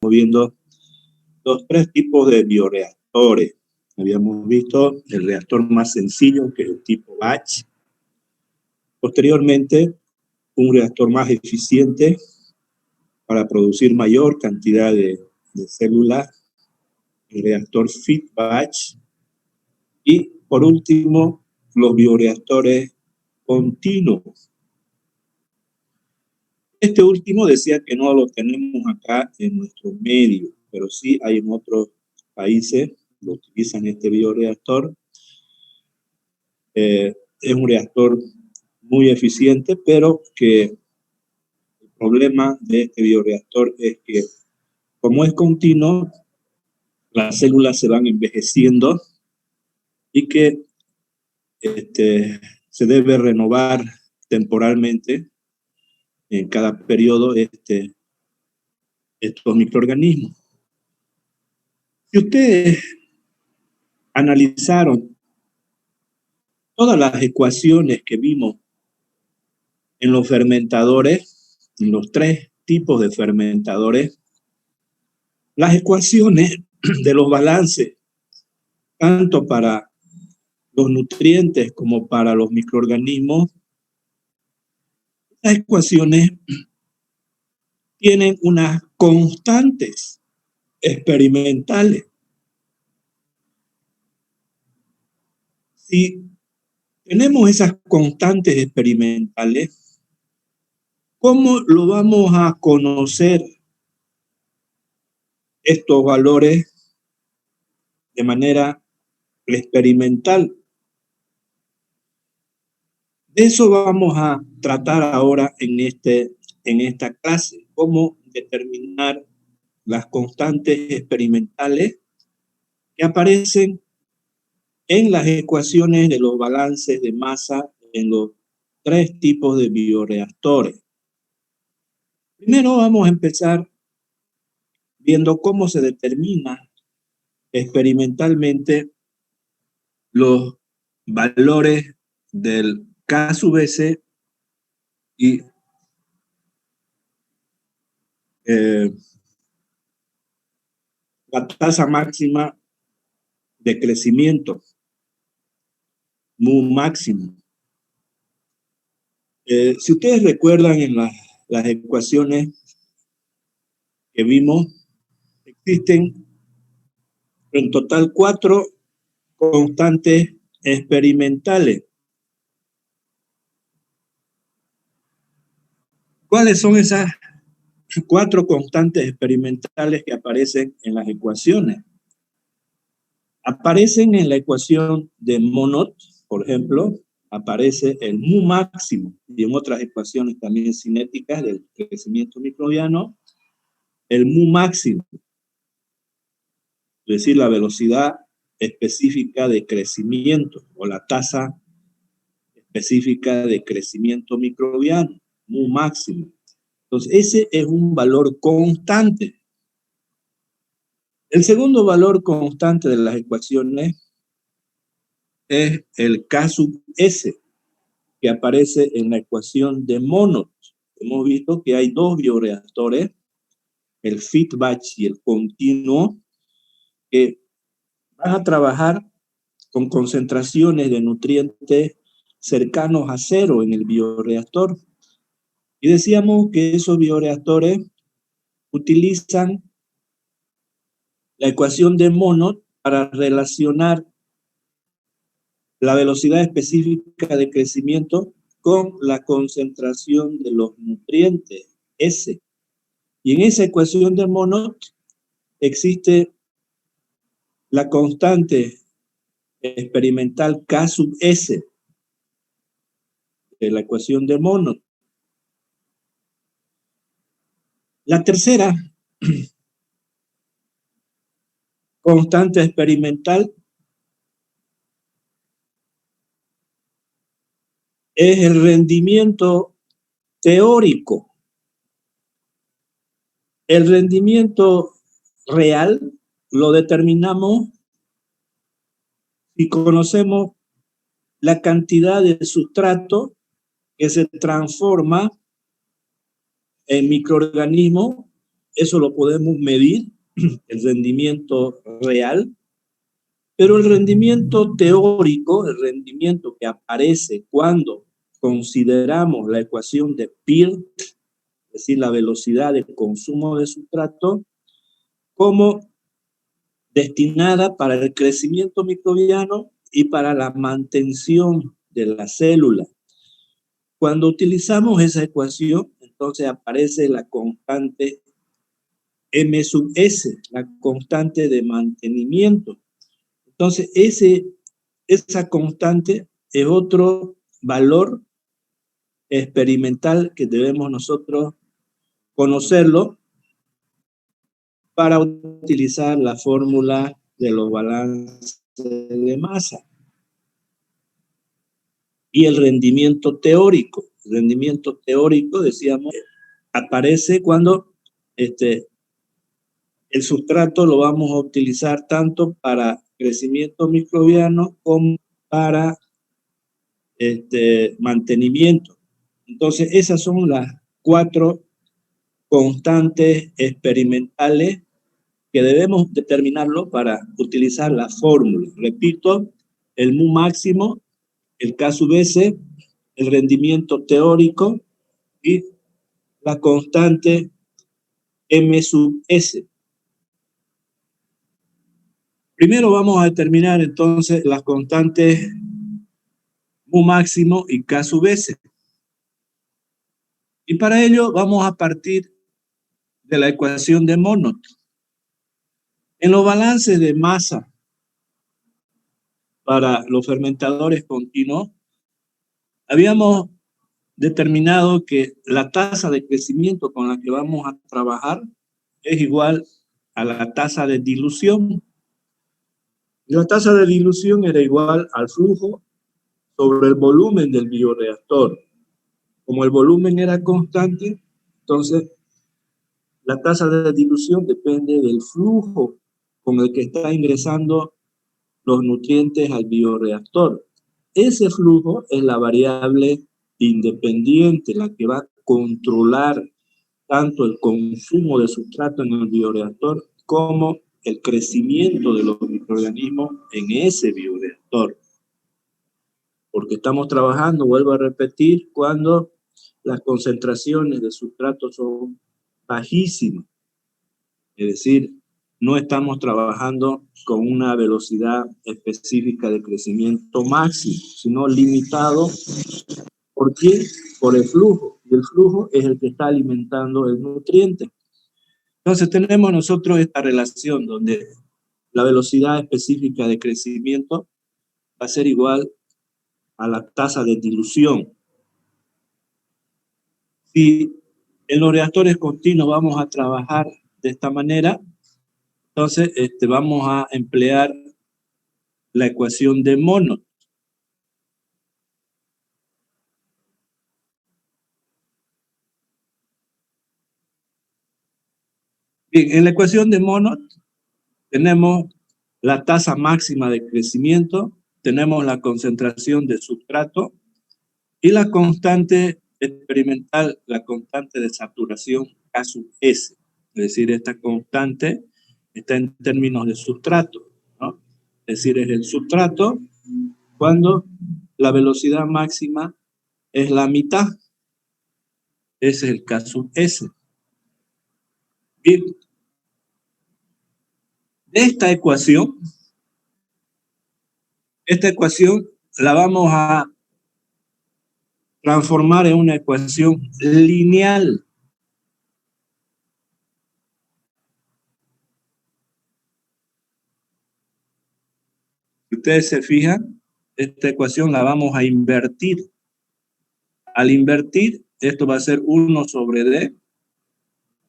viendo los tres tipos de bioreactores. Habíamos visto el reactor más sencillo, que es el tipo batch. Posteriormente, un reactor más eficiente para producir mayor cantidad de células, el reactor feed batch. Y, por último, los bioreactores continuos. Este último decía que no lo tenemos acá en nuestro medio, pero sí hay en otros países que utilizan este bioreactor. Es un reactor muy eficiente, pero que el problema de este bioreactor es que, como es continuo, las células se van envejeciendo y que se debe renovar temporalmente en cada periodo estos microorganismos. Si ustedes analizaron todas las ecuaciones que vimos en los fermentadores, en los tres tipos de fermentadores, las ecuaciones de los balances, tanto para los nutrientes como para los microorganismos, las ecuaciones tienen unas constantes experimentales. Si tenemos esas constantes experimentales, ¿cómo lo vamos a conocer estos valores de manera experimental? De eso vamos a tratar ahora en esta clase, cómo determinar las constantes experimentales que aparecen en las ecuaciones de los balances de masa en los tres tipos de bioreactores. Primero vamos a empezar viendo cómo se determina experimentalmente los valores del K sub S y la tasa máxima de crecimiento, mu máximo. Si ustedes recuerdan en las ecuaciones que vimos, existen en total 4 constantes experimentales. ¿Cuáles son esas 4 constantes experimentales que aparecen en las ecuaciones? Aparecen en la ecuación de Monod, por ejemplo, aparece el mu máximo, y en otras ecuaciones también cinéticas del crecimiento microbiano, el mu máximo, es decir, la velocidad específica de crecimiento o la tasa específica de crecimiento microbiano, mu máximo. Entonces, ese es un valor constante. El segundo valor constante de las ecuaciones es el K sub S, que aparece en la ecuación de Monod. Hemos visto que hay 2 bioreactores, el feed batch y el continuo, que van a trabajar con concentraciones de nutrientes cercanos a 0 en el bioreactor. Y decíamos que esos bioreactores utilizan la ecuación de Monod para relacionar la velocidad específica de crecimiento con la concentración de los nutrientes, S. Y en esa ecuación de Monod existe la constante experimental K sub S de la ecuación de Monod. La tercera constante experimental es el rendimiento teórico. El rendimiento real lo determinamos si conocemos la cantidad de sustrato que se transforma en microorganismos eso lo podemos medir, el rendimiento real, pero el rendimiento teórico, el rendimiento que aparece cuando consideramos la ecuación de Peirce, es decir, la velocidad de consumo de sustrato, como destinada para el crecimiento microbiano y para la mantención de la célula. Cuando utilizamos esa ecuación, entonces aparece la constante M sub S, la constante de mantenimiento. Entonces, esa constante es otro valor experimental que debemos nosotros conocerlo para utilizar la fórmula de los balances de masa. Y el rendimiento teórico. El rendimiento teórico, decíamos, aparece cuando el sustrato lo vamos a utilizar tanto para crecimiento microbiano como para mantenimiento. Entonces, esas son las 4 constantes experimentales que debemos determinarlo para utilizar la fórmula. Repito, el mu máximo, el K sub S, el rendimiento teórico y la constante M sub S. Primero vamos a determinar entonces las constantes mu máximo y K sub S. Y para ello vamos a partir de la ecuación de Monod. En los balances de masa para los fermentadores continuos, habíamos determinado que la tasa de crecimiento con la que vamos a trabajar es igual a la tasa de dilución. Y la tasa de dilución era igual al flujo sobre el volumen del bioreactor. Como el volumen era constante, entonces la tasa de dilución depende del flujo con el que está ingresando los nutrientes al bioreactor. Ese flujo es la variable independiente, la que va a controlar tanto el consumo de sustrato en el bioreactor como el crecimiento de los microorganismos en ese bioreactor. Porque estamos trabajando, vuelvo a repetir, cuando las concentraciones de sustrato son bajísimas. Es decir, no estamos trabajando con una velocidad específica de crecimiento máximo, sino limitado. ¿Por qué? Por el flujo. Y el flujo es el que está alimentando el nutriente. Entonces tenemos nosotros esta relación donde la velocidad específica de crecimiento va a ser igual a la tasa de dilución. Si en los reactores continuos vamos a trabajar de esta manera, entonces vamos a emplear la ecuación de Monod. Bien, en la ecuación de Monod tenemos la tasa máxima de crecimiento, tenemos la concentración de sustrato y la constante experimental, la constante de saturación K sub S. Es decir, esta constante está en términos de sustrato, ¿no? Es decir, es el sustrato cuando la velocidad máxima es la mitad. Ese es el K sub S. Bien. De esta ecuación la vamos a transformar en una ecuación lineal. Si ustedes se fijan, esta ecuación la vamos a invertir. Al invertir, esto va a ser 1 sobre D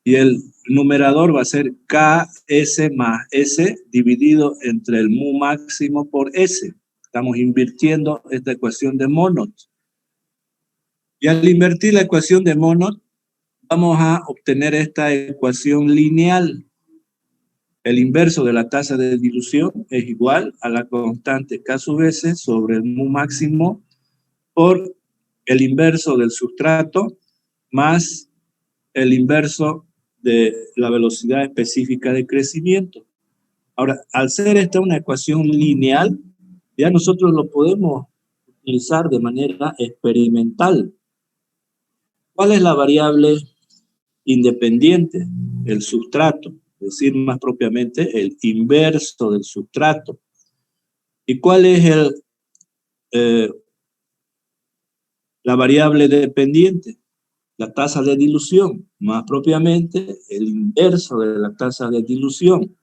y el numerador va a ser KS más S dividido entre el mu máximo por S. Estamos invirtiendo esta ecuación de Monod. Y al invertir la ecuación de Monod, vamos a obtener esta ecuación lineal. El inverso de la tasa de dilución es igual a la constante K sub S sobre el mu máximo por el inverso del sustrato más el inverso de la velocidad específica de crecimiento. Ahora, al ser esta una ecuación lineal, ya nosotros lo podemos utilizar de manera experimental. ¿Cuál es la variable independiente? El sustrato, es decir, más propiamente el inverso del sustrato. ¿Y cuál es la variable dependiente? La tasa de dilución, más propiamente el inverso de la tasa de dilución.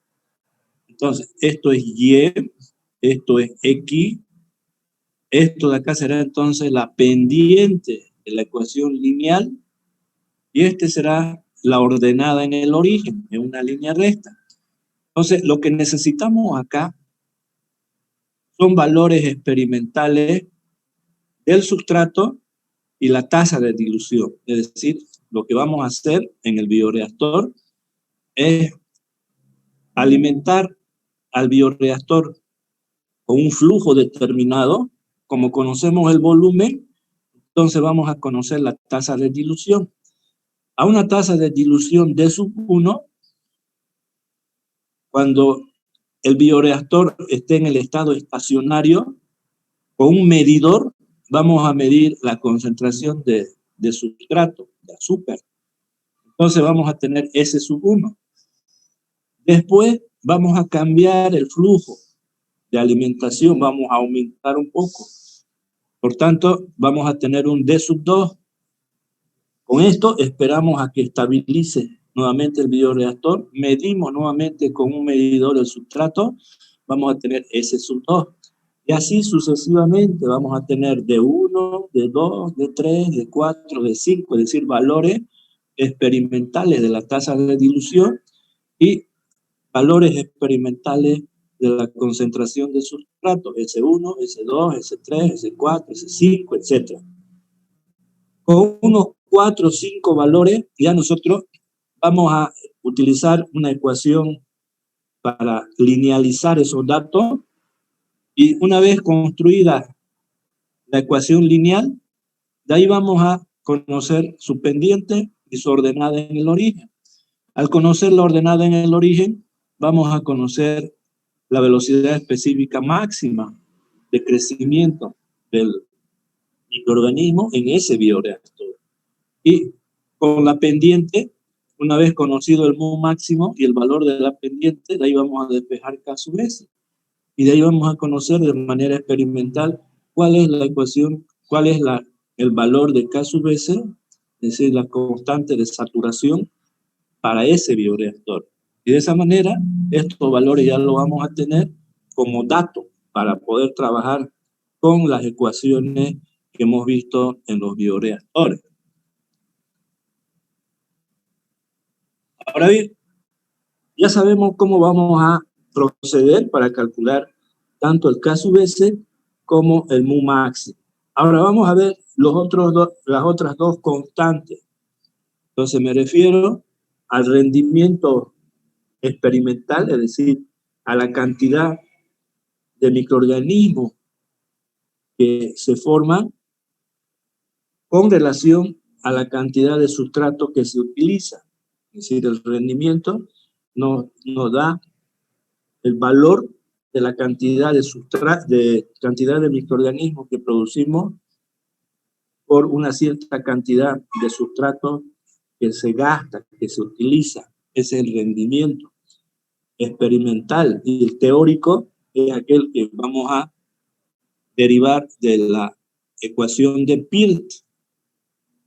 Entonces, esto es Y, esto es X, esto de acá será entonces la pendiente de la ecuación lineal y este será la ordenada en el origen, en una línea recta. Entonces, lo que necesitamos acá son valores experimentales del sustrato y la tasa de dilución. Es decir, lo que vamos a hacer en el bioreactor es alimentar al bioreactor con un flujo determinado. Como conocemos el volumen, entonces vamos a conocer la tasa de dilución. A una tasa de dilución D sub 1, cuando el bioreactor esté en el estado estacionario, con un medidor vamos a medir la concentración de sustrato, de azúcar. Entonces vamos a tener S sub 1. Después vamos a cambiar el flujo de alimentación, vamos a aumentar un poco. Por tanto, vamos a tener un D sub 2. Con esto esperamos a que estabilice nuevamente el bioreactor. Medimos nuevamente con un medidor el sustrato. Vamos a tener S sub 2. Y así sucesivamente vamos a tener D1, D2, D3, D4, D5, es decir, valores experimentales de la tasa de dilución y valores experimentales de la concentración de sustrato, S1, S2, S3, S4, S5, etc. Con unos 4 o 5 valores, ya nosotros vamos a utilizar una ecuación para linealizar esos datos y una vez construida la ecuación lineal, de ahí vamos a conocer su pendiente y su ordenada en el origen. Al conocer la ordenada en el origen, vamos a conocer la velocidad específica máxima de crecimiento del microorganismo en ese bioreactor. Y con la pendiente, una vez conocido el mu máximo y el valor de la pendiente, de ahí vamos a despejar K sub S. Y de ahí vamos a conocer de manera experimental cuál es la ecuación, cuál es el valor de K sub S, es decir, la constante de saturación para ese bioreactor. Y de esa manera, estos valores ya los vamos a tener como dato para poder trabajar con las ecuaciones que hemos visto en los bioreactores. Ahora bien, ya sabemos cómo vamos a proceder para calcular tanto el K sub S como el mu máximo. Ahora vamos a ver las otras dos constantes. Entonces me refiero al rendimiento experimental, es decir, a la cantidad de microorganismos que se forman con relación a la cantidad de sustrato que se utiliza. Es decir, el rendimiento nos da el valor de la cantidad de microorganismos que producimos por una cierta cantidad de sustrato que se gasta, que se utiliza. Ese es el rendimiento experimental. Y el teórico es aquel que vamos a derivar de la ecuación de Peart.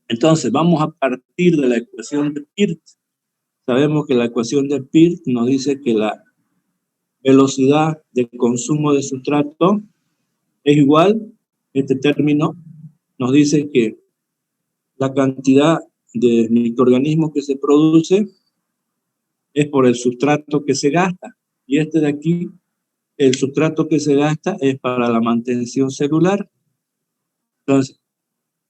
Entonces, vamos a partir de la ecuación de Peart. Sabemos que la ecuación de Peart nos dice que la velocidad de consumo de sustrato es igual, este término nos dice que la cantidad de microorganismos que se produce es por el sustrato que se gasta. Y este de aquí, el sustrato que se gasta es para la mantención celular. Entonces,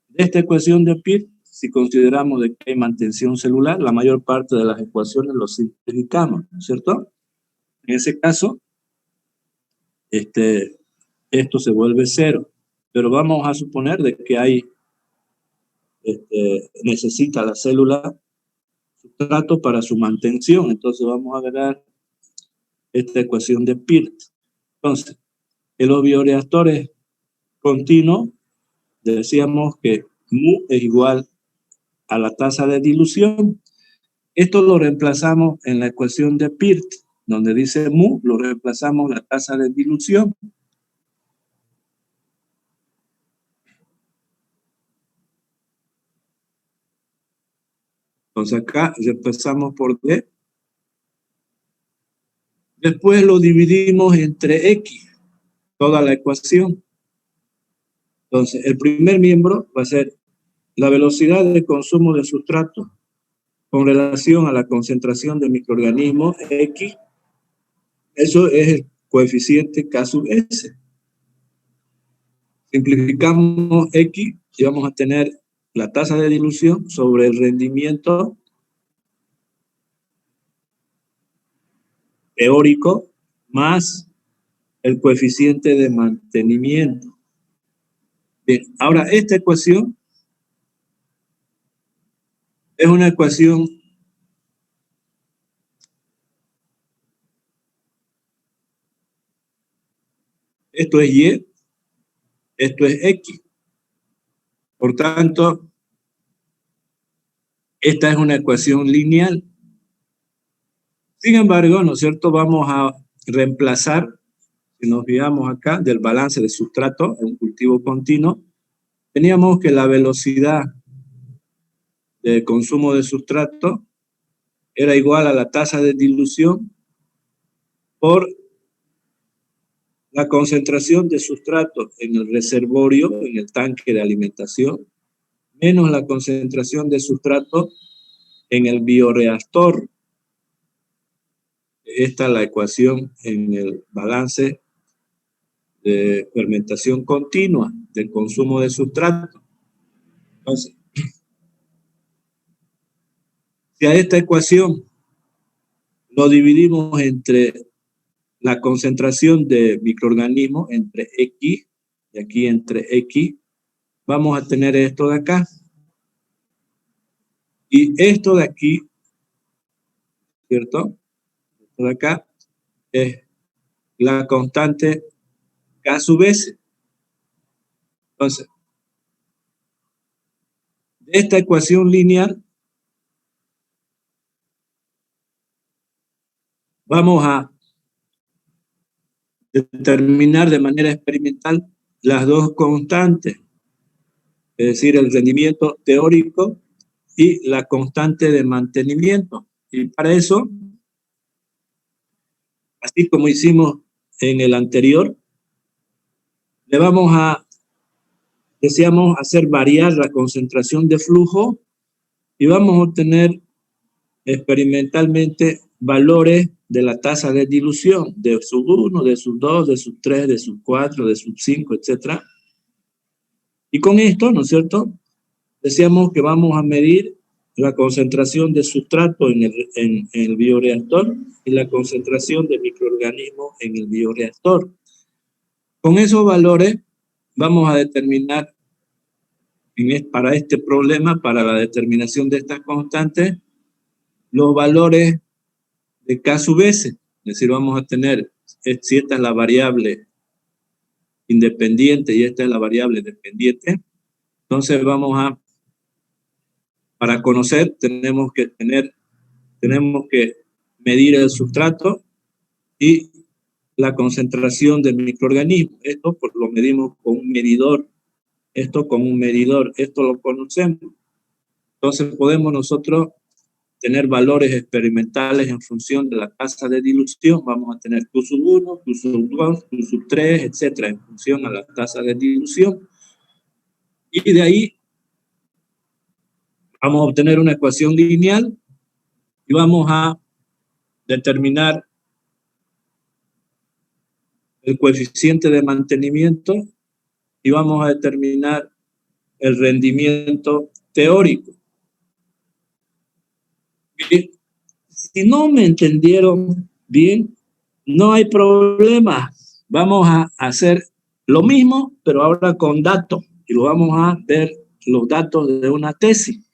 de esta ecuación de Peart, si consideramos de que hay mantención celular, la mayor parte de las ecuaciones lo simplificamos, ¿cierto? En ese caso, esto se vuelve cero. Pero vamos a suponer de que hay, necesita la célula sustrato para su mantención. Entonces vamos a ver esta ecuación de Peart. Entonces, en los bioreactores continuos, decíamos que mu es igual a la tasa de dilución. Esto lo reemplazamos en la ecuación de Peart, donde dice mu, lo reemplazamos la tasa de dilución. Entonces acá reemplazamos por D. Después lo dividimos entre X, toda la ecuación. Entonces, el primer miembro va a ser la velocidad de consumo de sustrato con relación a la concentración de microorganismos X. Eso es el coeficiente K sub S. Simplificamos X y vamos a tener la tasa de dilución sobre el rendimiento teórico más el coeficiente de mantenimiento. Bien, ahora esta ecuación es una ecuación esto es Y, esto es X. Por tanto, esta es una ecuación lineal. Sin embargo, ¿no es cierto? Vamos a reemplazar, si nos fijamos acá, del balance de sustrato en un cultivo continuo, teníamos que la velocidad de consumo de sustrato era igual a la tasa de dilución por la concentración de sustrato en el reservorio, en el tanque de alimentación, menos la concentración de sustrato en el bioreactor. Esta es la ecuación en el balance de fermentación continua del consumo de sustrato. Entonces, si a esta ecuación lo dividimos entre la concentración de microorganismos, entre X, y aquí entre X, vamos a tener esto de acá. Y esto de aquí, ¿cierto? Esto de acá es la constante K sub S. Entonces, de esta ecuación lineal, vamos a determinar de manera experimental las dos constantes, es decir, el rendimiento teórico y la constante de mantenimiento. Y para eso, así como hicimos en el anterior, le vamos a, deseamos hacer variar la concentración de flujo y vamos a obtener experimentalmente valores de la tasa de dilución, de sub 1, de sub 2, de sub 3, de sub 4, de sub 5, etc. Y con esto, ¿no es cierto?, decíamos que vamos a medir la concentración de sustrato en el bioreactor y la concentración de microorganismos en el bioreactor. Con esos valores vamos a determinar, para este problema, para la determinación de estas constantes, los valores de K sub S. Es decir, vamos a tener, si esta es la variable independiente y esta es la variable dependiente, entonces vamos a, para conocer, tenemos que medir el sustrato y la concentración del microorganismo. Esto lo medimos con un medidor, esto con un medidor, esto lo conocemos. Entonces podemos nosotros tener valores experimentales en función de la tasa de dilución. Vamos a tener Q sub 1, Q sub 2, Q sub 3, etcétera, en función a la tasa de dilución. Y de ahí vamos a obtener una ecuación lineal y vamos a determinar el coeficiente de mantenimiento y vamos a determinar el rendimiento teórico. Y si no me entendieron bien, no hay problema. Vamos a hacer lo mismo, pero ahora con datos. Y lo vamos a ver los datos de una tesis.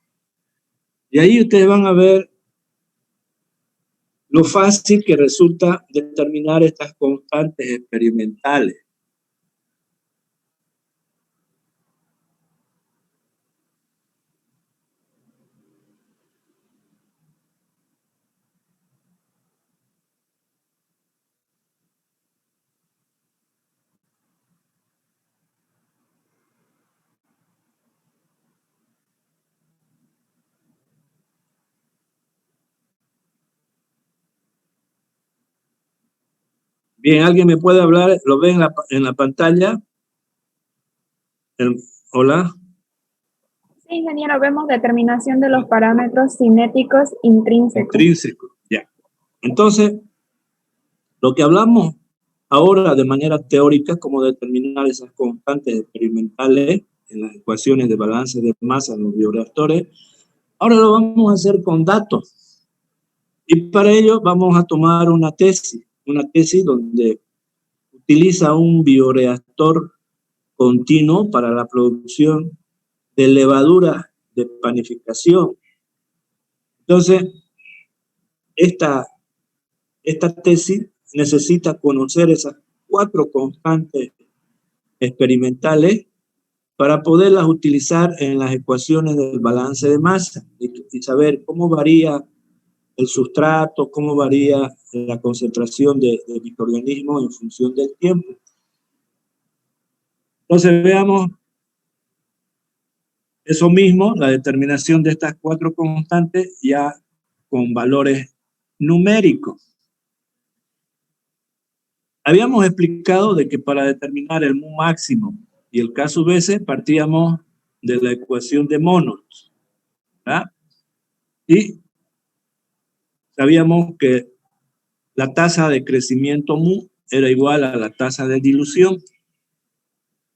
Y ahí ustedes van a ver lo fácil que resulta determinar estas constantes experimentales. Bien, ¿alguien me puede hablar? ¿Lo ve en la pantalla? Hola. Sí, ingeniero, vemos determinación de los parámetros cinéticos intrínsecos. Intrínseco, ya. Entonces, lo que hablamos ahora de manera teórica, cómo determinar esas constantes experimentales en las ecuaciones de balance de masa en los bioreactores, ahora lo vamos a hacer con datos. Y para ello vamos a tomar una tesis donde utiliza un bioreactor continuo para la producción de levadura de panificación. Entonces, esta tesis necesita conocer esas 4 constantes experimentales para poderlas utilizar en las ecuaciones del balance de masa y saber cómo varía el sustrato, cómo varía la concentración de microorganismos en función del tiempo. Entonces veamos eso mismo, la determinación de estas 4 constantes ya con valores numéricos. Habíamos explicado de que para determinar el mu máximo y el K sub S partíamos de la ecuación de Monod, ¿verdad? Y sabíamos que la tasa de crecimiento mu era igual a la tasa de dilución.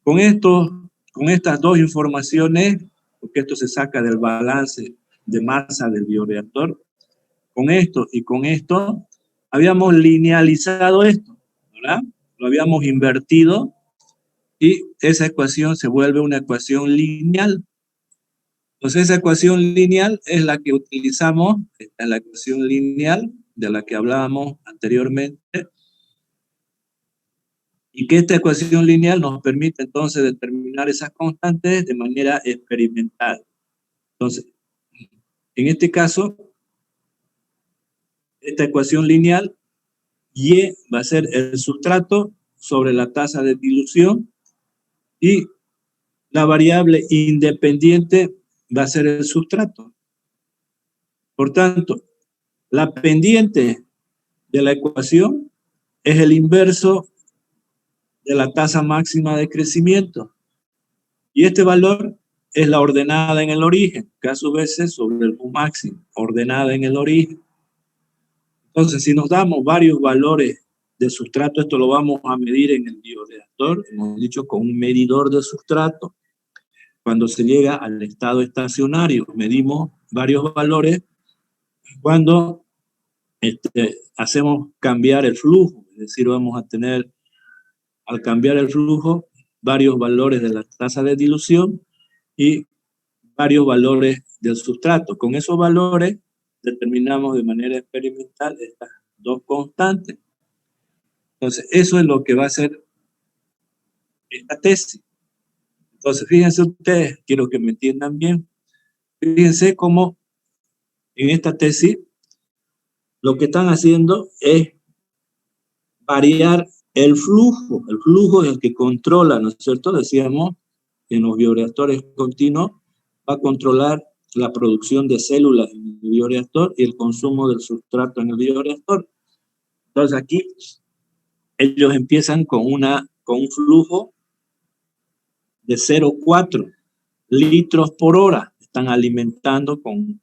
Con estas 2 informaciones, porque esto se saca del balance de masa del bioreactor, con esto y con esto, habíamos linealizado esto, ¿verdad? Lo habíamos invertido y esa ecuación se vuelve una ecuación lineal. Entonces esa ecuación lineal es la que utilizamos, esta es la ecuación lineal de la que hablábamos anteriormente, y que esta ecuación lineal nos permite entonces determinar esas constantes de manera experimental. Entonces, en este caso, esta ecuación lineal, Y va a ser el sustrato sobre la tasa de dilución y la variable independiente va a ser el sustrato. Por tanto, la pendiente de la ecuación es el inverso de la tasa máxima de crecimiento. Y este valor es la ordenada en el origen, K sub S sobre el mu máximo, ordenada en el origen. Entonces, si nos damos varios valores de sustrato, esto lo vamos a medir en el bioreactor, hemos dicho con un medidor de sustrato. Cuando se llega al estado estacionario, medimos varios valores. Cuando hacemos cambiar el flujo, es decir, vamos a tener, al cambiar el flujo, varios valores de la tasa de dilución y varios valores del sustrato. Con esos valores determinamos de manera experimental estas 2 constantes. Entonces, eso es lo que va a ser esta tesis. Entonces, fíjense ustedes, quiero que me entiendan bien. Fíjense cómo en esta tesis lo que están haciendo es variar el flujo. El flujo es el que controla, ¿no es cierto? Decíamos que en los bioreactores continuos va a controlar la producción de células en el bioreactor y el consumo del sustrato en el bioreactor. Entonces aquí ellos empiezan con un flujo de 0,4 litros por hora. Están alimentando con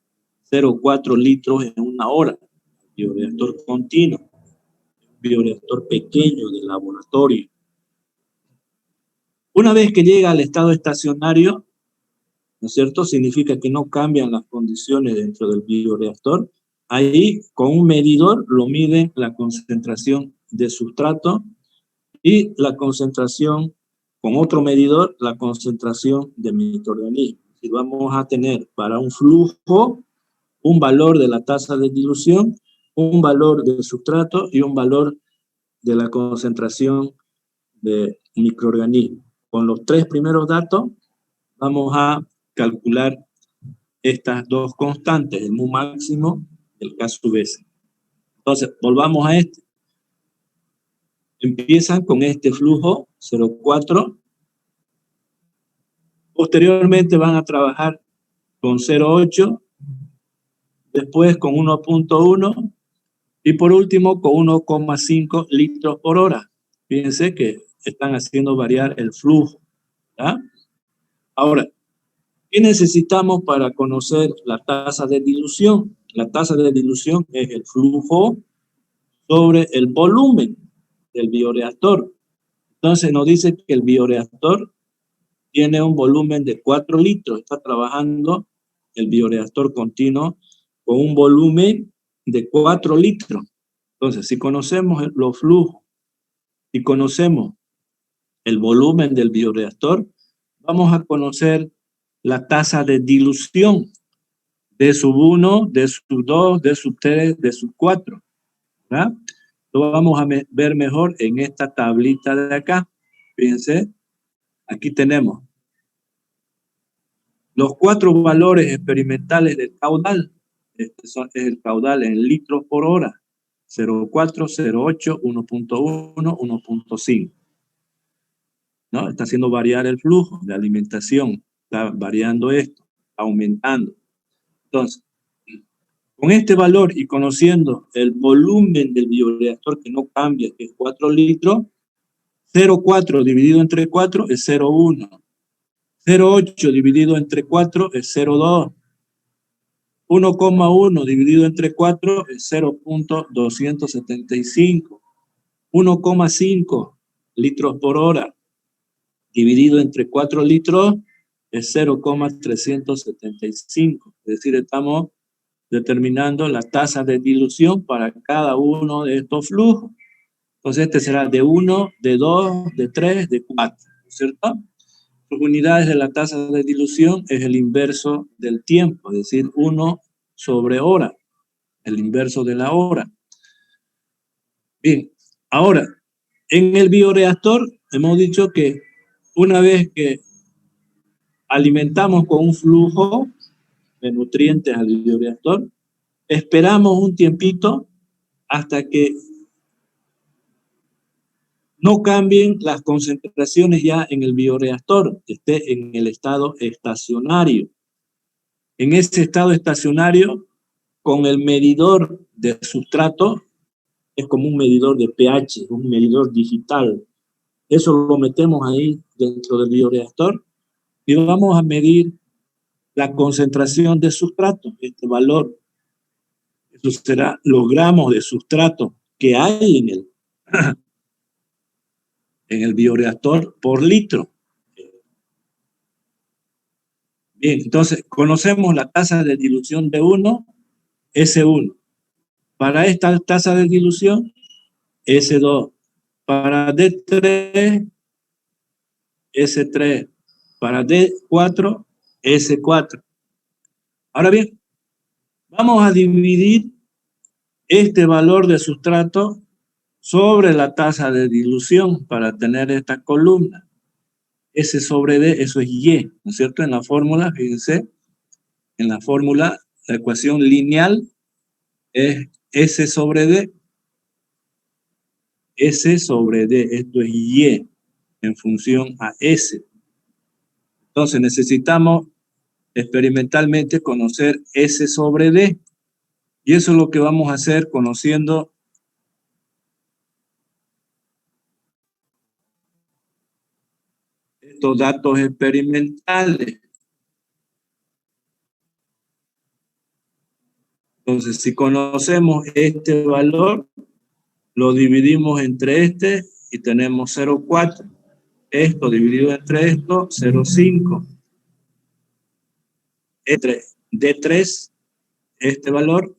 0,4 litros en una hora. Bioreactor continuo, bioreactor pequeño de laboratorio. Una vez que llega al estado estacionario, ¿no es cierto? Significa que no cambian las condiciones dentro del bioreactor. Ahí, con un medidor, lo miden la concentración de sustrato y la concentración, con otro medidor, la concentración de microorganismos. Y vamos a tener para un flujo un valor de la tasa de dilución un valor de sustrato y un valor de la concentración de microorganismos. Con los tres primeros datos vamos a calcular estas dos constantes, el mu máximo y el K sub S. Entonces, volvamos a este. Empiezan con este flujo 0,4. Posteriormente van a trabajar con 0,8, después con 1,1 y por último con 1,5 litros por hora. Fíjense que están haciendo variar el flujo, ¿ya? Ahora, ¿qué necesitamos para conocer la tasa de dilución? La tasa de dilución es el flujo sobre el volumen del bioreactor. Entonces nos dice que el bioreactor tiene un volumen de 4 litros. Está trabajando el bioreactor continuo con un volumen de 4 litros. Entonces, si conocemos los flujos y conocemos el volumen del bioreactor, vamos a conocer la tasa de dilución de sub 1, de sub 2, de sub 3, de sub 4. ¿Verdad? Lo vamos a ver mejor en esta tablita de acá. Fíjense, aquí tenemos los 4 valores experimentales del caudal. Este es el caudal en litros por hora. 0,4, 0,8, 1,1, 1,5. ¿No? Está haciendo variar el flujo de alimentación. Está variando esto, aumentando. Entonces, con este valor y conociendo el volumen del bioreactor que no cambia, que es 4 litros, 0,4 dividido entre 4 es 0,1. 0,8 dividido entre 4 es 0,2. 1,1 dividido entre 4 es 0,275. 1,5 litros por hora dividido entre 4 litros es 0,375. Es decir, estamos determinando la tasa de dilución para cada uno de estos flujos. Entonces este será de 1, de 2, de 3, de 4, ¿no es cierto? Las unidades de la tasa de dilución es el inverso del tiempo, es decir, 1 sobre hora, el inverso de la hora. Bien, ahora, en el bioreactor hemos dicho que una vez que alimentamos con un flujo de nutrientes al bioreactor, esperamos un tiempito hasta que no cambien las concentraciones ya en el bioreactor, que esté en el estado estacionario. En ese estado estacionario, con el medidor de sustrato, es como un medidor de pH, un medidor digital. Eso lo metemos ahí dentro del bioreactor y vamos a medir la concentración de sustrato, este valor. Eso será los gramos de sustrato que hay en el bioreactor por litro. Bien, entonces conocemos la tasa de dilución de 1, S1. Para esta tasa de dilución, S2. Para D3, S3. Para D4, S4. Ahora bien, vamos a dividir este valor de sustrato sobre la tasa de dilución para tener esta columna. S sobre D, eso es Y, ¿no es cierto? En la fórmula, fíjense, en la fórmula, la ecuación lineal es S sobre D. S sobre D, esto es Y, en función a S. Entonces necesitamos experimentalmente conocer S sobre D. Y eso es lo que vamos a hacer conociendo estos datos experimentales. Entonces, si conocemos este valor, lo dividimos entre este y tenemos 0,4. Esto dividido entre esto, 0,5. Entre D3, este valor.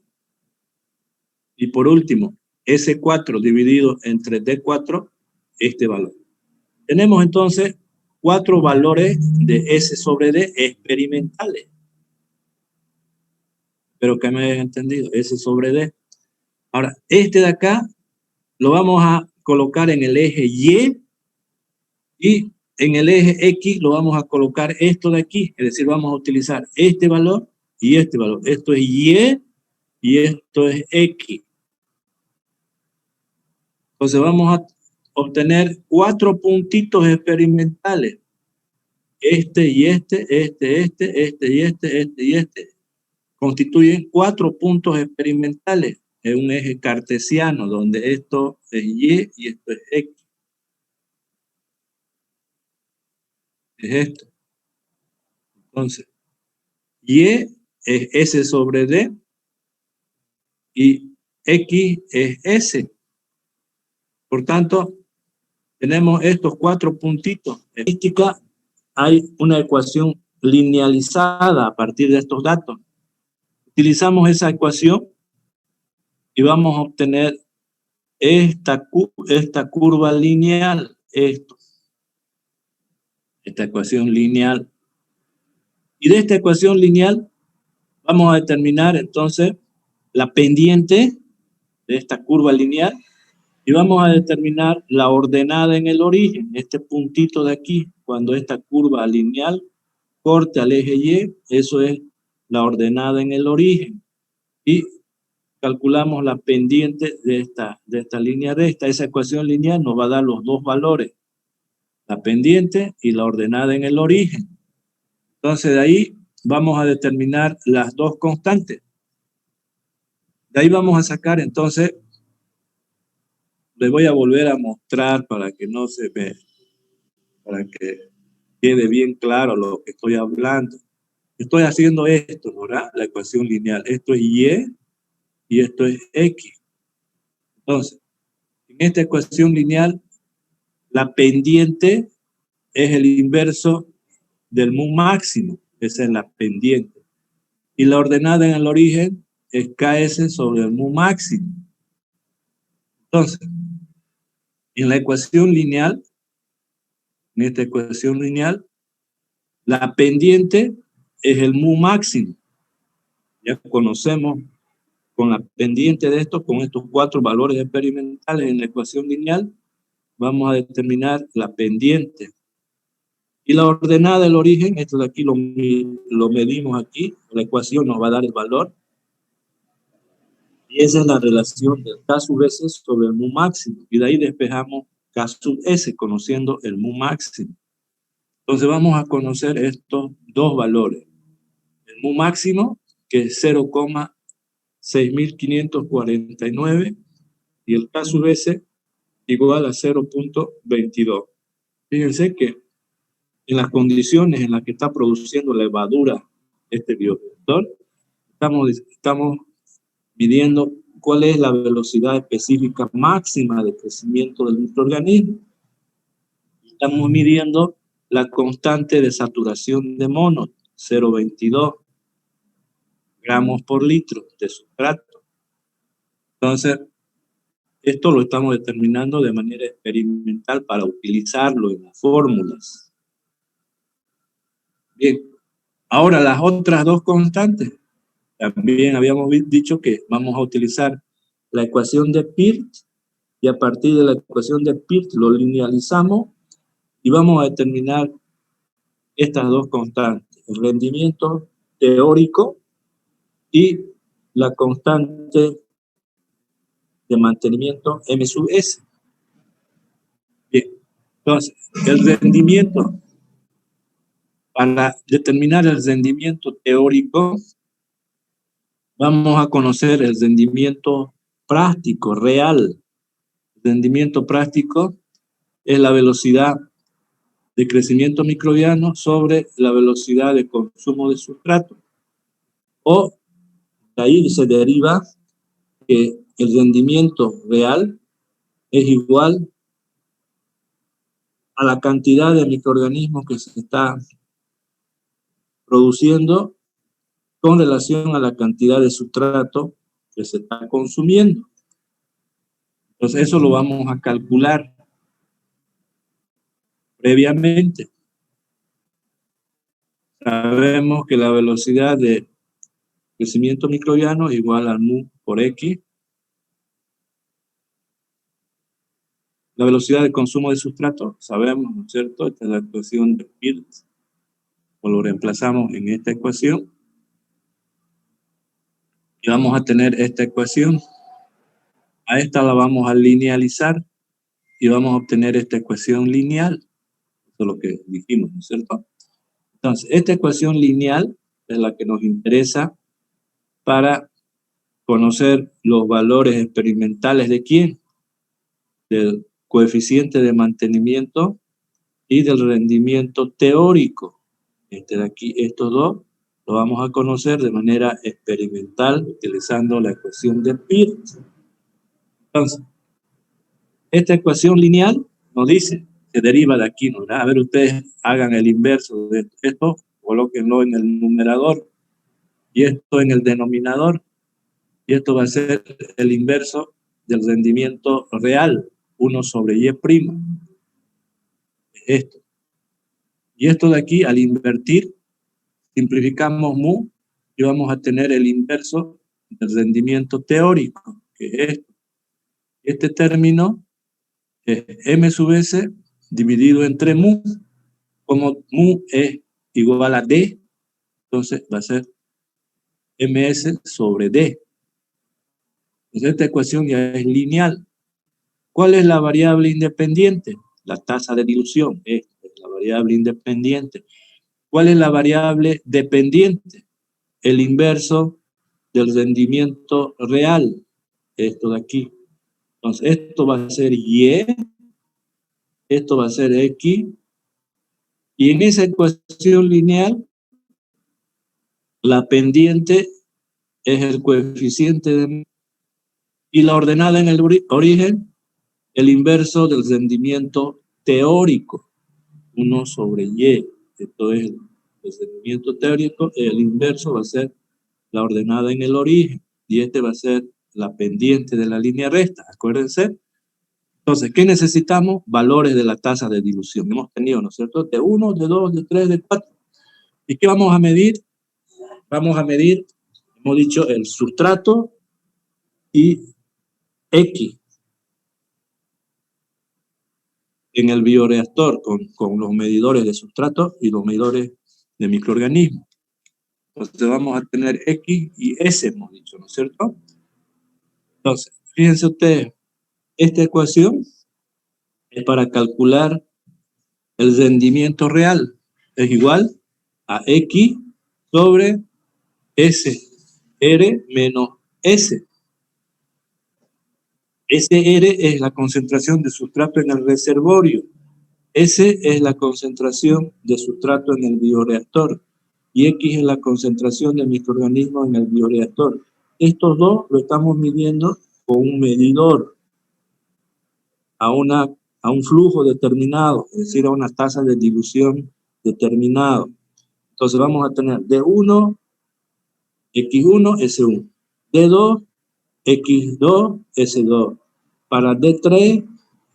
Y por último, S4 dividido entre D4, este valor. Tenemos entonces 4 valores de S sobre D experimentales. Espero que me hayan entendido. S sobre D. Ahora, este de acá lo vamos a colocar en el eje Y y en el eje X lo vamos a colocar esto de aquí, es decir, vamos a utilizar este valor y este valor. Esto es Y y esto es X. Entonces vamos a obtener 4 puntitos experimentales. Este y este y este. Constituyen 4 puntos experimentales en un eje cartesiano, donde esto es Y y esto es X. Es esto. Entonces, Y es S sobre D y X es S. Por tanto, tenemos estos 4 puntitos. En estadística hay una ecuación linealizada a partir de estos datos. Utilizamos esa ecuación y vamos a obtener esta curva lineal, esta ecuación lineal. Y de esta ecuación lineal vamos a determinar entonces la pendiente de esta curva lineal y vamos a determinar la ordenada en el origen, este puntito de aquí, cuando esta curva lineal corte al eje Y, eso es la ordenada en el origen. Y calculamos la pendiente de esta línea recta. Esa ecuación lineal nos va a dar los dos valores, la pendiente y la ordenada en el origen. Entonces de ahí vamos a determinar las dos constantes. De ahí vamos a sacar entonces, les voy a volver a mostrar para que no se ve, para que quede bien claro lo que estoy hablando. Estoy haciendo esto, ¿verdad? La ecuación lineal. Esto es y esto es X. Entonces, en esta ecuación lineal, la pendiente es el inverso del mu máximo. Esa es la pendiente. Y la ordenada en el origen es KS sobre el mu máximo. Entonces, en la ecuación lineal, en esta ecuación lineal, la pendiente es el mu máximo. Ya conocemos con la pendiente de esto, con estos 4 valores experimentales en la ecuación lineal, vamos a determinar la pendiente. Y la ordenada del origen, esto de aquí lo medimos aquí, la ecuación nos va a dar el valor. Y esa es la relación del K sub S sobre el mu máximo. Y de ahí despejamos K sub S, conociendo el mu máximo. Entonces vamos a conocer estos dos valores. El mu máximo, que es 0,6549, y el K sub S igual a 0,22. Fíjense que en las condiciones en las que está produciendo la levadura este bioreactor, estamos midiendo cuál es la velocidad específica máxima de crecimiento del microorganismo. Estamos midiendo la constante de saturación de monos, 0,22 gramos por litro de sustrato. Entonces, esto lo estamos determinando de manera experimental para utilizarlo en las fórmulas. Bien, ahora las otras dos constantes. También habíamos dicho que vamos a utilizar la ecuación de Peirce y a partir de la ecuación de Peirce lo linealizamos y vamos a determinar estas dos constantes, el rendimiento teórico y la constante de mantenimiento M sub S. Bien, entonces, el rendimiento, para determinar el rendimiento teórico, vamos a conocer el rendimiento práctico, real. El rendimiento práctico es la velocidad de crecimiento microbiano sobre la velocidad de consumo de sustrato. O de ahí se deriva que el rendimiento real es igual a la cantidad de microorganismos que se está produciendo con relación a la cantidad de sustrato que se está consumiendo. Entonces eso lo vamos a calcular previamente. Sabemos que la velocidad de crecimiento microbiano es igual al mu por X. La velocidad de consumo de sustrato, sabemos, ¿no es cierto? Esta es la ecuación de Peirce. O lo reemplazamos en esta ecuación. Y vamos a tener esta ecuación. A esta la vamos a linealizar y vamos a obtener esta ecuación lineal. Eso es lo que dijimos, ¿no es cierto? Entonces, esta ecuación lineal es la que nos interesa para conocer los valores experimentales de quién, del coeficiente de mantenimiento y del rendimiento teórico. De aquí, estos dos los vamos a conocer de manera experimental utilizando la ecuación de Peirce. Entonces, esta ecuación lineal nos dice, se deriva de aquí, ¿no? A ver, ustedes hagan el inverso de esto, colóquenlo en el numerador y esto en el denominador, y esto va a ser el inverso del rendimiento real, 1 sobre y'. Esto. Y esto de aquí, al invertir, simplificamos mu y vamos a tener el inverso del rendimiento teórico, que es esto. Este término es m sub s dividido entre mu. Como mu es igual a d, entonces va a ser ms sobre d. Entonces esta ecuación ya es lineal. ¿Cuál es la variable independiente? La tasa de dilución, esta es la variable independiente. ¿Cuál es la variable dependiente? El inverso del rendimiento real, esto de aquí. Entonces esto va a ser y, esto va a ser x, y en esa ecuación lineal, la pendiente es el coeficiente de, y la ordenada en el origen, el inverso del rendimiento teórico, 1 sobre y. Esto es el rendimiento teórico, el inverso va a ser la ordenada en el origen, y este va a ser la pendiente de la línea recta, acuérdense. Entonces, ¿qué necesitamos? Valores de la tasa de dilución. Hemos tenido, ¿no es cierto? De 1, de 2, de 3, de 4. ¿Y qué vamos a medir? Vamos a medir, hemos dicho, el sustrato y X en el bioreactor con los medidores de sustrato y los medidores de microorganismos. Entonces vamos a tener X y S, hemos dicho, ¿no es cierto? Entonces, fíjense ustedes, esta ecuación es para calcular el rendimiento real. Es igual a X sobre SR menos S. SR es la concentración de sustrato en el reservorio. S es la concentración de sustrato en el bioreactor. Y X es la concentración de microorganismos en el bioreactor. Estos dos lo estamos midiendo con un medidor a un flujo determinado, es decir, a una tasa de dilución determinado. Entonces vamos a tener D1, X1, S1. D2, X2, S2. Para D3,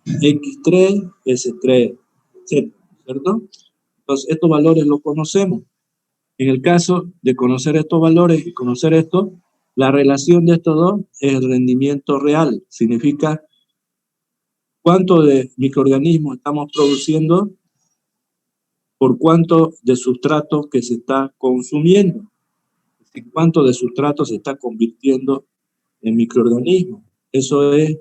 X3, S3, etc. ¿Cierto? Entonces estos valores los conocemos. En el caso de conocer estos valores y conocer esto, la relación de estos dos es el rendimiento real. Significa cuánto de microorganismos estamos produciendo por cuánto de sustrato que se está consumiendo. Y cuánto de sustrato se está convirtiendo en microorganismos. Eso es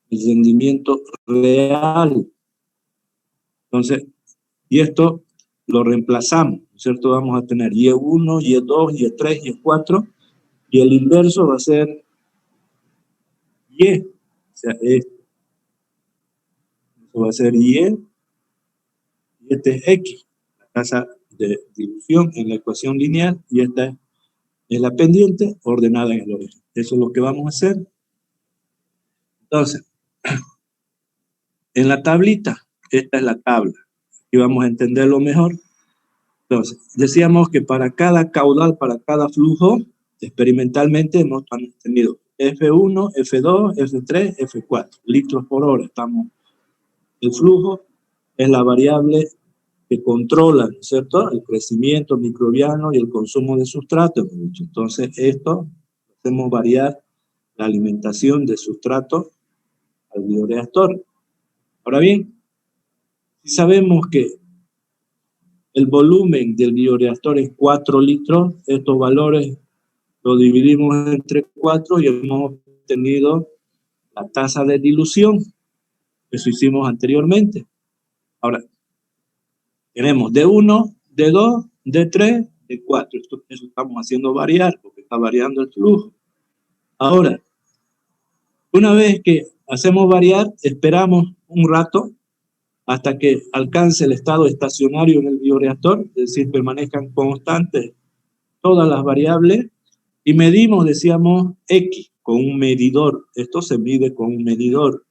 el rendimiento real. Entonces, y esto lo reemplazamos, ¿cierto? Vamos a tener Y1, Y2, Y3, Y4, y el inverso va a ser Y. O sea, esto va a ser Y, y este es X, la tasa de dilución en la ecuación lineal, y esta es la pendiente ordenada en el origen. Eso es lo que vamos a hacer. Entonces, en la tablita, esta es la tabla, y vamos a entenderlo mejor. Entonces, decíamos que para cada caudal, para cada flujo, experimentalmente hemos tenido F1, F2, F3, F4, litros por hora. El flujo es la variable que controla, ¿cierto?, el crecimiento microbiano y el consumo de sustrato. Entonces, esto hacemos variar la alimentación de sustrato al bioreactor. Ahora bien, si sabemos que el volumen del bioreactor es 4 litros, estos valores los dividimos entre 4 y hemos obtenido la tasa de dilución. Eso hicimos anteriormente. Ahora, tenemos D1, D2, D3, D4. Eso estamos haciendo variar, porque está variando el flujo. Ahora, una vez que hacemos variar, esperamos un rato hasta que alcance el estado estacionario en el bioreactor, es decir, permanezcan constantes todas las variables, y medimos, decíamos, X con un medidor. Esto se mide con un medidor.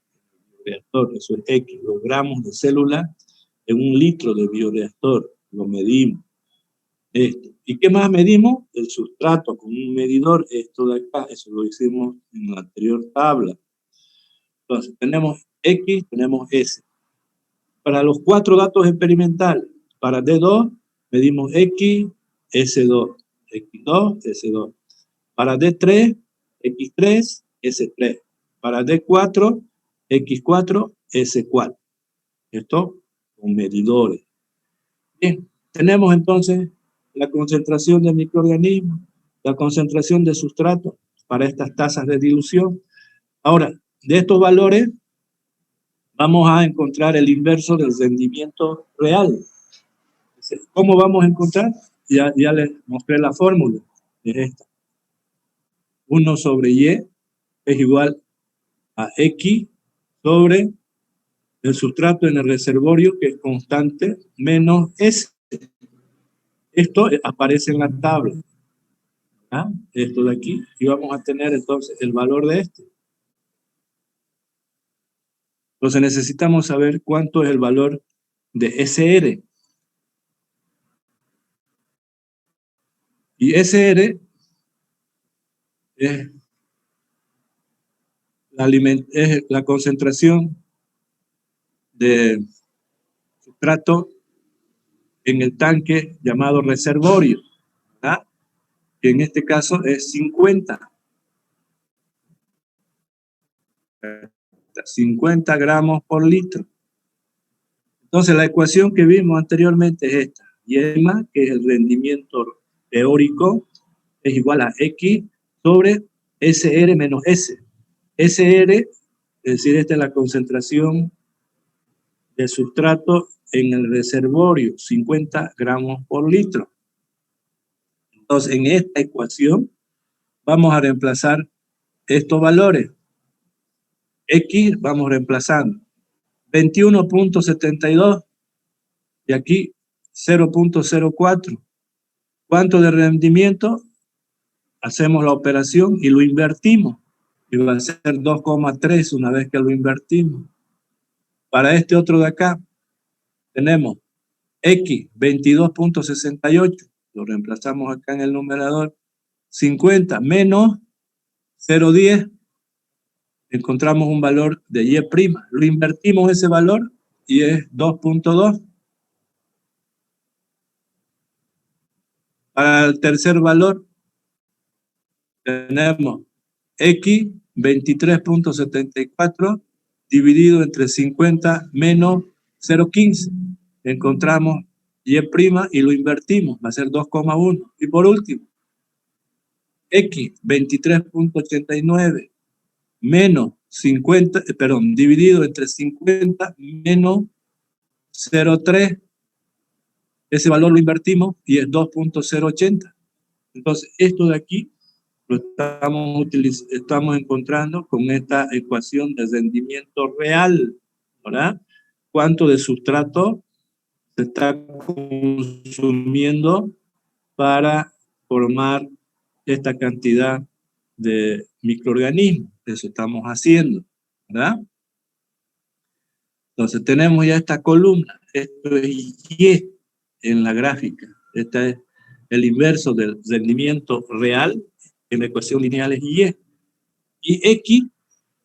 Bioreactor, eso es X, los gramos de célula en un litro de bioreactor, lo medimos. Esto. ¿Y qué más medimos? El sustrato con un medidor, esto de acá, eso lo hicimos en la anterior tabla. Entonces, tenemos X, tenemos S. Para los 4 datos experimentales, para D2, medimos X, S2, X2, S2. Para D3, X3, S3. Para D4, X4, S4. Esto con medidores. Bien, tenemos entonces la concentración de microorganismos, la concentración de sustrato para estas tasas de dilución. Ahora, de estos valores, vamos a encontrar el inverso del rendimiento real. ¿Cómo vamos a encontrar? Ya les mostré la fórmula. Es esta. 1 sobre Y es igual a X sobre el sustrato en el reservorio, que es constante, menos S. Esto aparece en la tabla. ¿Ah? Esto de aquí. Y vamos a tener entonces el valor de este. Entonces necesitamos saber cuánto es el valor de SR. Y SR es la concentración de sustrato en el tanque llamado reservorio, ¿verdad? Que en este caso es 50. 50 gramos por litro. Entonces la ecuación que vimos anteriormente es esta. Y que es el rendimiento teórico, es igual a X sobre SR menos S. SR, es decir, esta es la concentración de sustrato en el reservorio, 50 gramos por litro. Entonces, en esta ecuación vamos a reemplazar estos valores. X vamos reemplazando 21.72 y aquí 0.04. ¿Cuánto de rendimiento? Hacemos la operación y lo invertimos. Y va a ser 2,3 una vez que lo invertimos. Para este otro de acá, tenemos X, 22.68. Lo reemplazamos acá en el numerador. 50 menos 0,10. Encontramos un valor de Y'. Lo invertimos ese valor y es 2.2. Para el tercer valor, tenemos X, 23.74, dividido entre 50 menos 0,15. Encontramos Y' y lo invertimos, va a ser 2,1. Y por último, X, 23.89, menos 50, dividido entre 50 menos 0,3. Ese valor lo invertimos y es 2.080. Entonces, esto de aquí lo estamos encontrando con esta ecuación de rendimiento real, ¿verdad? ¿Cuánto de sustrato se está consumiendo para formar esta cantidad de microorganismos? Eso estamos haciendo, ¿verdad? Entonces tenemos ya esta columna. Esto es Y en la gráfica. Este es el inverso del rendimiento real. En la ecuación lineal es Y. Y X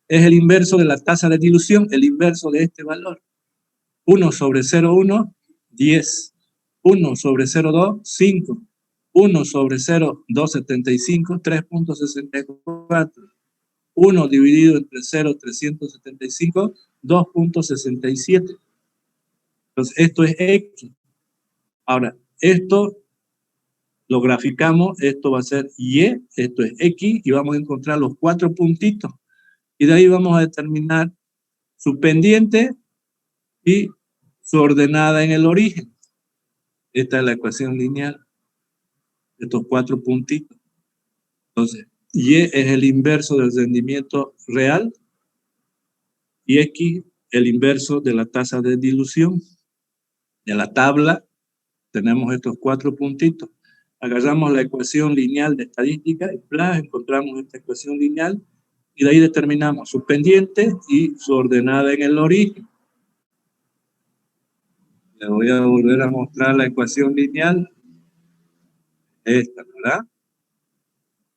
es el inverso de la tasa de dilución, el inverso de este valor. 1 sobre 0,1, 10. 1 sobre 0,2, 5. 1 sobre 0,275, 3.64. 1 dividido entre 0,375, 2.67. Entonces, esto es X. Ahora, esto lo graficamos, esto va a ser Y, esto es X, y vamos a encontrar los 4 puntitos. Y de ahí vamos a determinar su pendiente y su ordenada en el origen. Esta es la ecuación lineal, estos 4 puntitos. Entonces, Y es el inverso del rendimiento real y X el inverso de la tasa de dilución. En la tabla tenemos estos 4 puntitos. Agarramos la ecuación lineal de estadística y encontramos esta ecuación lineal y de ahí determinamos su pendiente y su ordenada en el origen. Le voy a volver a mostrar la ecuación lineal. Esta, ¿verdad?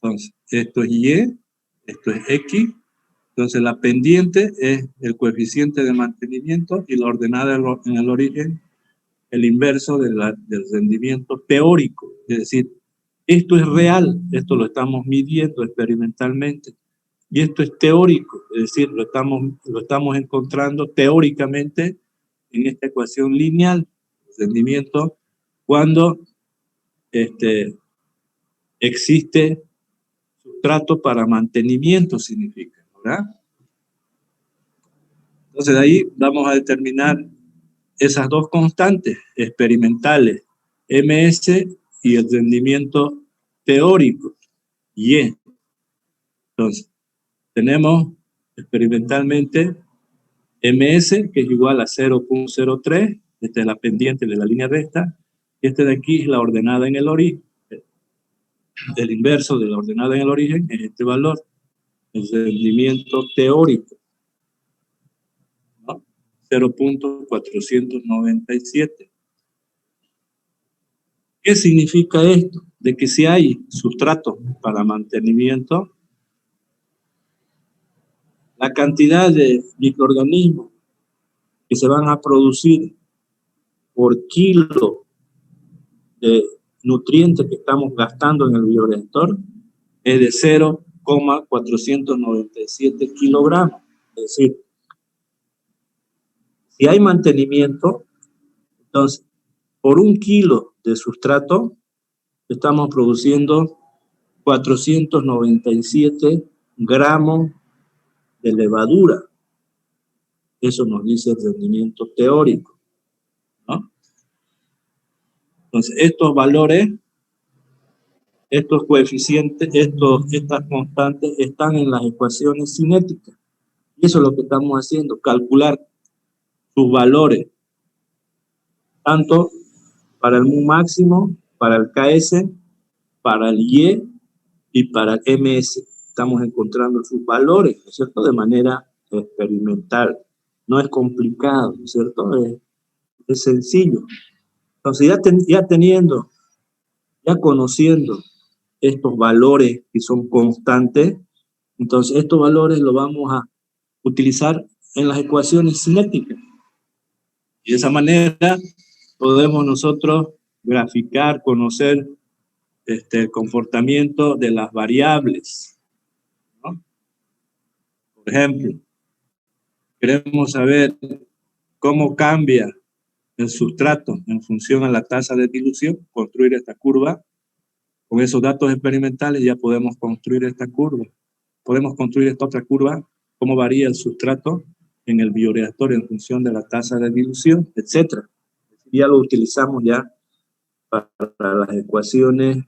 Entonces, esto es Y, esto es X. Entonces, la pendiente es el coeficiente de mantenimiento y la ordenada en el origen, el inverso del rendimiento teórico. Es decir, esto es real, esto lo estamos midiendo experimentalmente. Y esto es teórico, es decir, lo estamos encontrando teóricamente en esta ecuación lineal. Rendimiento cuando existe sustrato para mantenimiento, significa, ¿verdad? Entonces, de ahí vamos a determinar esas dos constantes experimentales, MS y el rendimiento teórico, Y. Entonces, tenemos experimentalmente MS, que es igual a 0.03, esta es la pendiente de la línea recta, y este de aquí es la ordenada en el origen. El inverso de la ordenada en el origen es este valor, el rendimiento teórico, ¿no? 0.497. ¿Qué significa esto? De que si hay sustrato para mantenimiento, la cantidad de microorganismos que se van a producir por kilo de nutrientes que estamos gastando en el bioreactor es de 0,497 kilogramos. Es decir, si hay mantenimiento, entonces, por 1 kilo de sustrato, estamos produciendo 497 gramos de levadura. Eso nos dice el rendimiento teórico, ¿no? Entonces, estos valores, estos coeficientes, estas constantes están en las ecuaciones cinéticas. Y eso es lo que estamos haciendo, calcular sus valores, tanto para el mu máximo, para el KS, para el Y y para el MS. Estamos encontrando sus valores, ¿no es cierto?, de manera experimental. No es complicado, ¿no es cierto? Es sencillo. Entonces, ya conociendo estos valores que son constantes, entonces estos valores los vamos a utilizar en las ecuaciones cinéticas. Y de esa manera podemos nosotros graficar, conocer el comportamiento de las variables, ¿no? Por ejemplo, queremos saber cómo cambia el sustrato en función a la tasa de dilución, construir esta curva. Con esos datos experimentales ya podemos construir esta curva. Podemos construir esta otra curva, cómo varía el sustrato en el bioreactor en función de la tasa de dilución, etc. Ya lo utilizamos ya para las ecuaciones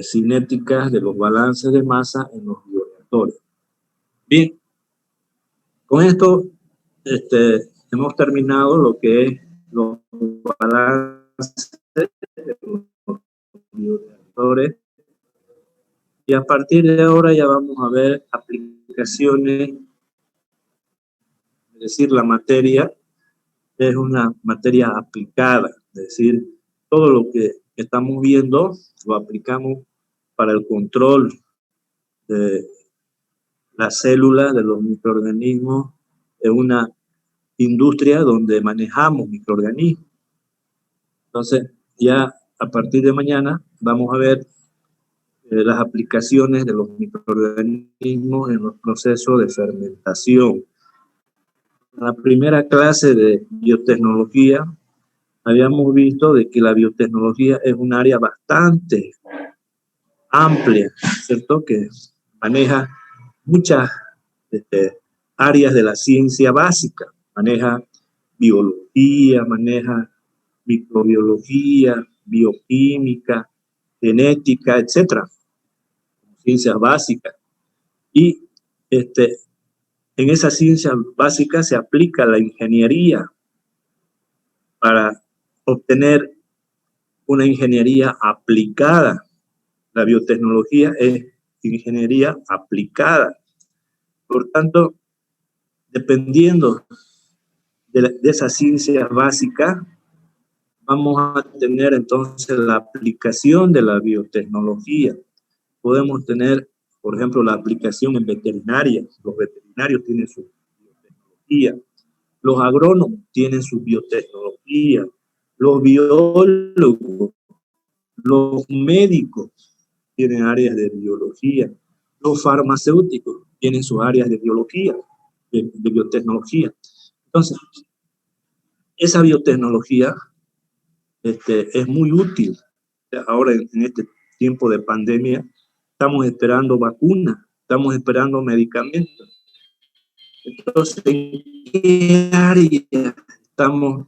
cinéticas de los balances de masa en los bioreactores. Bien, con esto hemos terminado lo que es los balances de los bioreactores. Y a partir de ahora ya vamos a ver aplicaciones, es decir, la materia es una materia aplicada, es decir, todo lo que estamos viendo lo aplicamos para el control de las células, de los microorganismos, en una industria donde manejamos microorganismos. Entonces, ya a partir de mañana vamos a ver las aplicaciones de los microorganismos en los procesos de fermentación. En la primera clase de biotecnología habíamos visto de que la biotecnología es un área bastante amplia, ¿cierto? Que maneja muchas áreas de la ciencia básica, maneja biología, maneja microbiología, bioquímica, genética, etcétera, ciencias básicas. Y en esas ciencias básicas se aplica la ingeniería para obtener una ingeniería aplicada. La biotecnología es ingeniería aplicada. Por tanto, dependiendo de esas ciencias básicas, vamos a tener entonces la aplicación de la biotecnología. Podemos tener, por ejemplo, la aplicación en veterinaria. Los veterinarios tienen su biotecnología. Los agrónomos tienen su biotecnología. Los biólogos, los médicos tienen áreas de biología. Los farmacéuticos tienen sus áreas de biología, de biotecnología. Entonces, esa biotecnología es muy útil. Ahora, en este tiempo de pandemia, estamos esperando vacunas, estamos esperando medicamentos. Entonces, ¿en qué área estamos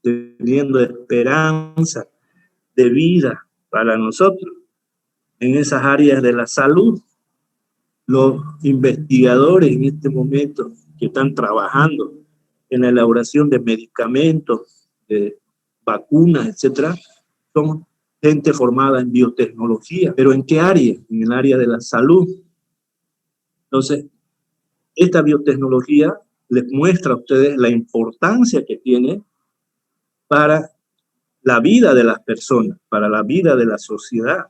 teniendo esperanza de vida para nosotros? En esas áreas de la salud. Los investigadores en este momento que están trabajando en la elaboración de medicamentos, de vacunas, etcétera, son gente formada en biotecnología. ¿Pero en qué área? En el área de la salud. Entonces, esta biotecnología les muestra a ustedes la importancia que tiene para la vida de las personas, para la vida de la sociedad.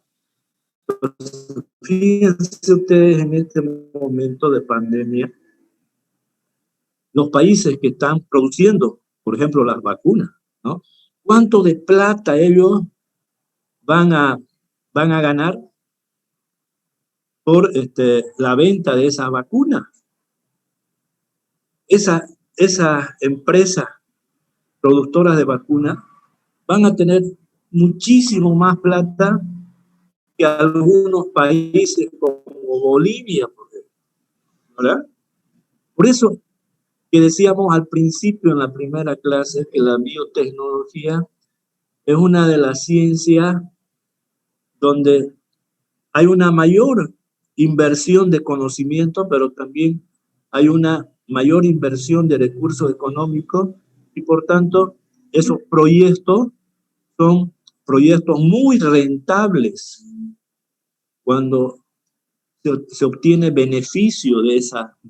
Entonces, fíjense ustedes en este momento de pandemia, los países que están produciendo, por ejemplo, las vacunas, ¿no? ¿Cuánto de plata ellos van a ganar por la venta de esas vacunas? Esas empresas productoras de vacunas van a tener muchísimo más plata que algunos países como Bolivia, por ejemplo, ¿verdad? Por eso que decíamos al principio en la primera clase que la biotecnología es una de las ciencias donde hay una mayor inversión de conocimiento, pero también hay una mayor inversión de recursos económicos y por tanto esos proyectos son proyectos muy rentables cuando se obtiene beneficio de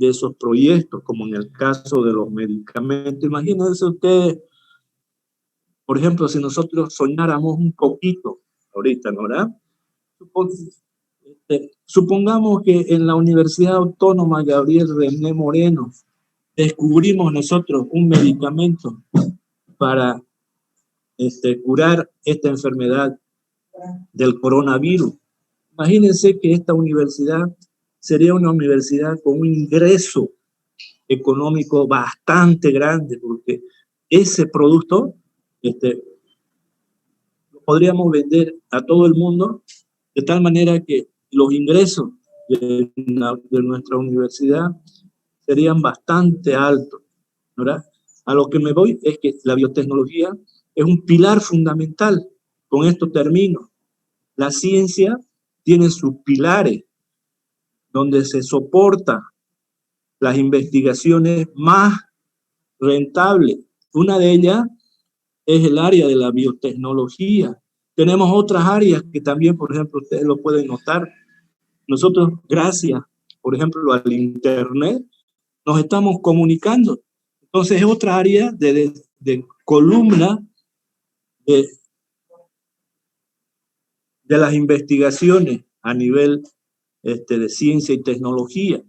esos proyectos, como en el caso de los medicamentos. Imagínense ustedes, por ejemplo, si nosotros soñáramos un poquito ahorita, ¿no? ¿Verdad? Supongamos que en la Universidad Autónoma Gabriel René Moreno descubrimos nosotros un medicamento para curar esta enfermedad del coronavirus. Imagínense que esta universidad sería una universidad con un ingreso económico bastante grande, porque ese producto lo podríamos vender a todo el mundo, de tal manera que los ingresos de nuestra universidad serían bastante altos, ¿verdad? A lo que me voy es que la biotecnología es un pilar fundamental. Con esto termino. La ciencia tiene sus pilares donde se soporta las investigaciones más rentables. Una de ellas es el área de la biotecnología. Tenemos otras áreas que también, por ejemplo, ustedes lo pueden notar. Nosotros, gracias, por ejemplo, al Internet, nos estamos comunicando. Entonces, es otra área de columna de las investigaciones a nivel de ciencia y tecnología.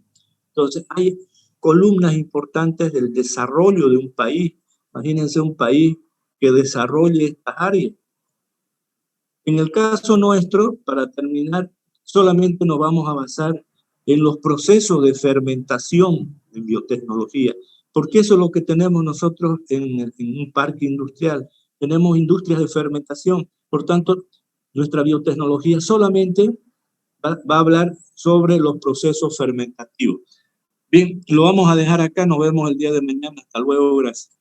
Entonces, hay columnas importantes del desarrollo de un país. Imagínense un país que desarrolle estas áreas. En el caso nuestro, para terminar, solamente nos vamos a basar en los procesos de fermentación en biotecnología. porque eso es lo que tenemos nosotros en un parque industrial. Tenemos industrias de fermentación. Por tanto, nuestra biotecnología solamente va a hablar sobre los procesos fermentativos. Bien, lo vamos a dejar acá. Nos vemos el día de mañana. Hasta luego. Gracias.